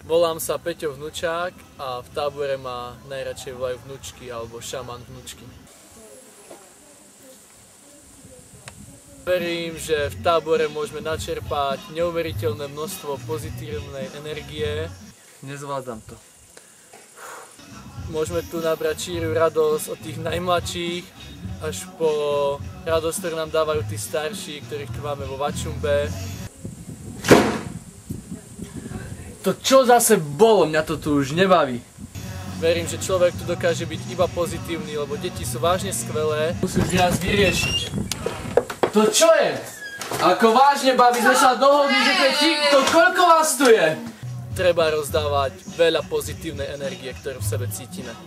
Volám sa Peťo Vnúčák a v tábore ma najradšej volajú vnúčky alebo šaman vnúčky. Verím, že v tábore môžeme načerpať neuveriteľné množstvo pozitívnej energie. Nezvládam to. Môžeme tu nabrať šíru radosť od tých najmladších až po radosť, ktorú nám dávajú tí starší, ktorých tu máme vo Vačumbe. To čo zase bolo? Mňa to tu už nebaví. Verím, že človek tu dokáže byť iba pozitívny, lebo deti sú vážne skvelé. Musím raz vyriešiť. To čo je? Ako vážne, babi, sme sa dohodli, že to koľko vás tu je? Treba rozdávať veľa pozitívnej energie, ktorú v sebe cítime.